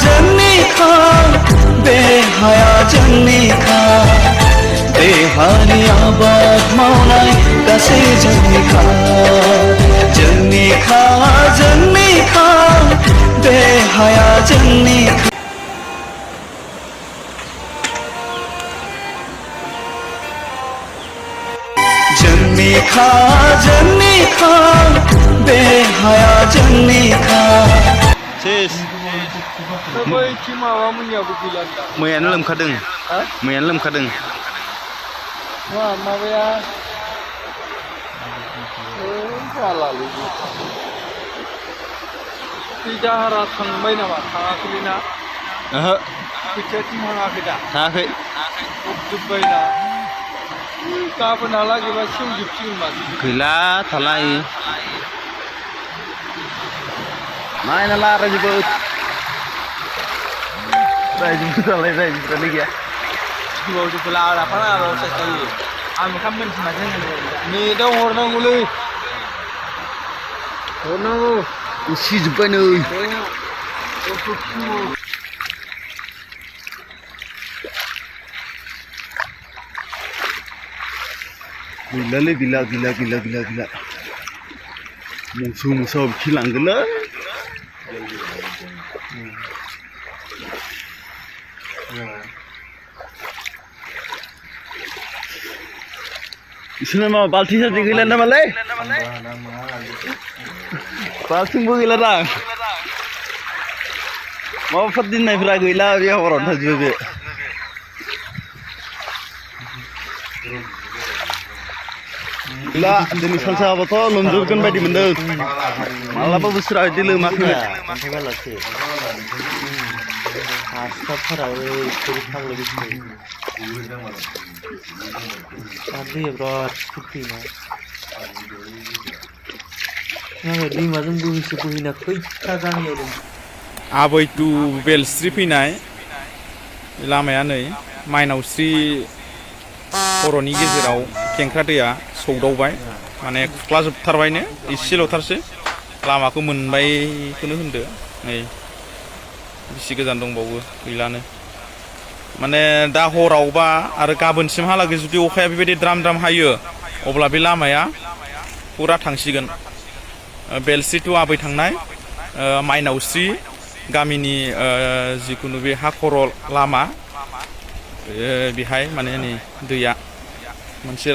जोंनिखा बे हाया जोंनिखा देहानि आबाद मावनाय गासै जोंनिखा बे हाया जोंनिखा जोंनिखा बे हाया जोंनिखा सेस मैयानो लोमखादों माबाया दाहारा थांबाय नामा थाङाखै ना ओहो खोथियाथिं थाङाखै दा थाङाखै जोब्बायना गाबोनहालागैबा सेवजोबसिगोन माथो गैला थाला इयो नायनाला रायजोबो रायजोफ्रानो गैया गोबावजोंखौ लाफानाङाबा सायखायो आं ओंखाम मोनसै माथो नेटआव हरनांगौलै हरनांगौ उसिजोब्बाय नै गैलालै गैला मोसौ खिलांगोनलै इसोरना मा बाल्थिं साल्थिं गैला नामालै बाल्थिंबो गैला दां माबाफोर दोननायफ्रा गैला बे हरावनो थाजोबो बे गैला दिनै सानसे हाबाथ' लोमजोबगोन बायदि मोनदों मालाबा बोसोरा बिदि लोमाखैमोन हास्राबफोराबो ओरैबायदि फाग्ला दैया बिराद फैयोना दैमाजों बोहैना खैथा गामियाव दं आबै टु बेलस्रि फैनाय लामाया नै माइनावस्रि खर'नि गेजेराव खेंख्रा दैया सौदावबाय माने खुख्लाजोबथारबायनो एसेल'थारसै लामाखौ मोनबायखौनो होनदो नै बेसे गोजान दंबावो गैलानो माने दा हरावबा आरो गाबोनसिमहालागै जुदि अखाया बेबायदि द्राम हायो अब्ला बे लामाया फुरा थांसिगोन बेलस्रि टु आबै थांनाय माइनावस्रि गामिनि जिखुनु बे हा खर' लामा बेहाय माने नै दैया मोनसे